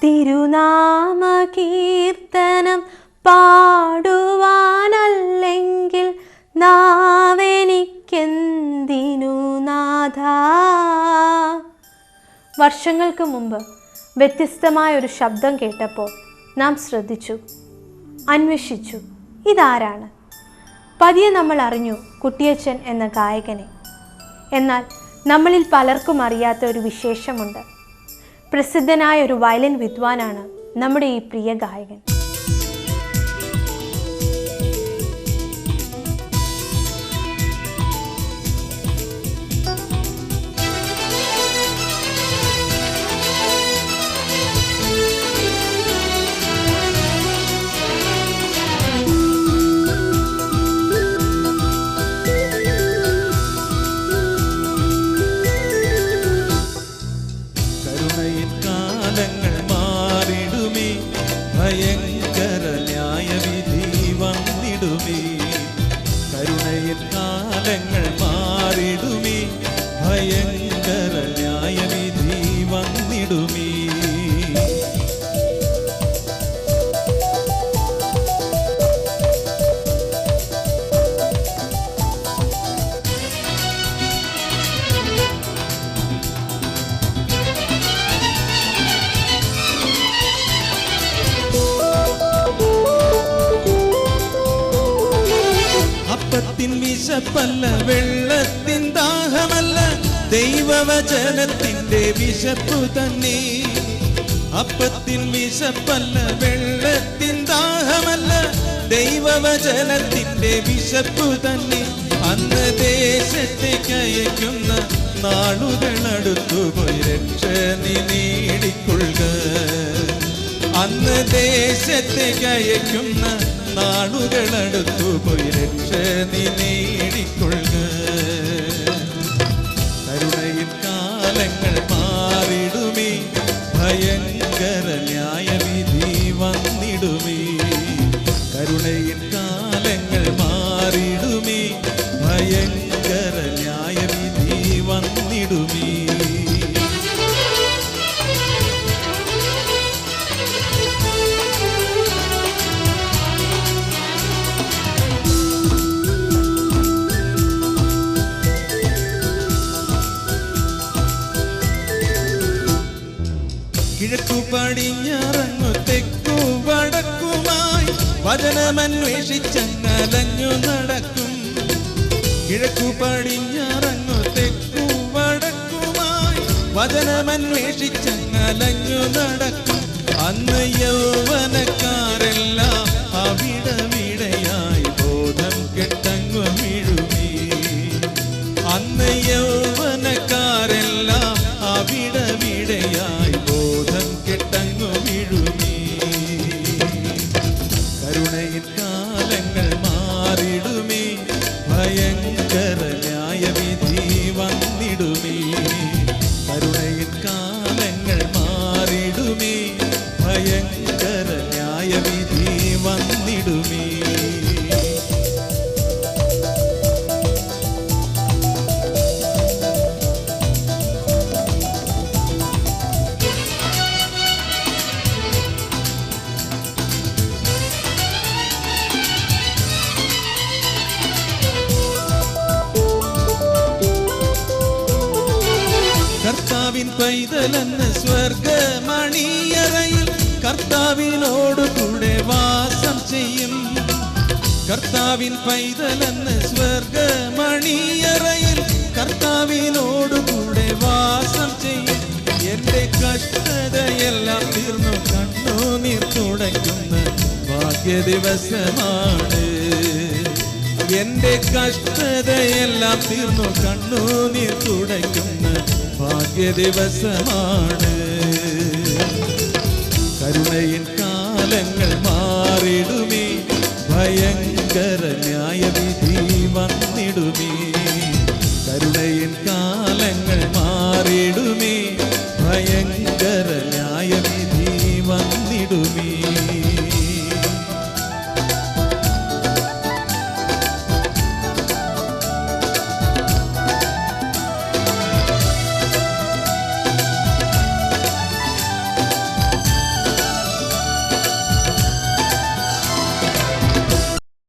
തിരുനാമകീർത്തനം പാടുവാനല്ലെങ്കിൽ നാവെനിക്കെന്തിനു നാഥാ. വർഷങ്ങൾക്ക് മുമ്പ് വ്യത്യസ്തമായ ഒരു ശബ്ദം കേട്ടപ്പോൾ നാം ശ്രദ്ധിച്ചു, അന്വേഷിച്ചു, ഇതാരാണ്? പതിയെ നമ്മൾ അറിഞ്ഞു കുട്ടിയച്ചൻ എന്ന ഗായകനെ. എന്നാൽ നമ്മളിൽ പലർക്കും അറിയാത്ത ഒരു വിശേഷമുണ്ട്. പ്രസിദ്ധനായ ഒരു വയലിൻ വിദ്വാനാണ് നമ്മുടെ ഈ പ്രിയ ഗായകൻ. ഭയങ്കര ന്യായവിധി വന്നിടുമേ, കരുണയിൽ കാലങ്ങൾ മാറിടുമേ, ഭയങ്കര ന്യായവിധി വന്നിടുമേ. അപ്പത്തിൻ വിശപ്പല്ല, വെള്ളത്തിൻ ദാഹമല്ല, ദൈവവചനത്തിന്റെ വിശപ്പു തന്നെ. അപ്പത്തിൻ വിശപ്പല്ല, വെള്ളത്തിൻ ദാഹമല്ല, ദൈവവചനത്തിന്റെ വിശപ്പു തന്നെ. അന്ന് ദേശത്തേക്ക് അയക്കുന്ന നാളുകളടുത്തുപോയി രക്ഷ നീ നേടിക്കൊള്ളുക. അന്ന് ദേശത്തേക്ക് അയക്കുന്ന നാളുകളടുത്തുപോയി രക്ഷ നീ നേടിക്കൊള്ളുക. കരുണയിൽ കാലങ്ങൾ മാറിടുമേ, ഭയങ്കര ന്യായവിധി വന്നിടുമേ. കരുണയിൽ കാലങ്ങൾ മാറിടുമേ, ഭയങ്കര ന്യായവിധി വന്നിടുമേ. കിഴക്കു പടിഞ്ഞാറങ്ങു തെക്കു വടക്കുമായി വചനമന്വേഷിച്ചങ്ങലഞ്ഞു നടക്കും. കിഴക്കു പടിഞ്ഞാറങ്ങു തെക്കു വടക്കുമായി വചനമന്വേഷിച്ചങ്ങലഞ്ഞു നടക്കും. അന്ന് യൗവനക്കാരെല്ലാം അവിടവിടയായി ബോധം കെട്ടങ്ങു വീഴുമേ. അന്ന് യൗവനക്കാരെല്ലാം അവിടവിടയായി ബോധം കെട്ടങ്ങു വീഴുമേ. കരുണയിൽ കാലങ്ങൾ മാറിടുമേ, ഭയങ്കര ന്യായവിധി വന്നിടുമേ. കരുണയിൽ കാലങ്ങൾ മാറിടുമേ, ഭയങ്കര ന്യായവിധി വന്നിടുമേ. കർത്താവിൻ പൈതലെന്ന് സ്വർഗമണിയറയിൽ കർത്താവിനോട് കൂടെ വാസം ചെയ്യും. കർത്താവിൻ പൈതലെന്ന് സ്വർഗമണിയറയിൽ കർത്താവിനോട് കൂടെ വാസം ചെയ്യും. എന്റെ കഷ്ടതയെല്ലാം തീർന്നു കണ്ണുനീർ തുടയ്ക്കുന്ന ഭാഗ്യദിവസമാണ്. എന്റെ കഷ്ടതയെല്ലാം തീർന്നു കണ്ണുനീർ തുടയ്ക്കുന്ന ഭാഗ്യദിവസമാണ്. കരുണയിൻ കാലങ്ങൾ മാറിടുമേ, ഭയങ്കര ന്യായവിധി വന്നിടുമേ. കരുണയിൻ കാലങ്ങൾ മാറിടുമേ, ഭയങ്കര ന്യായവിധി വന്നിടുമേ.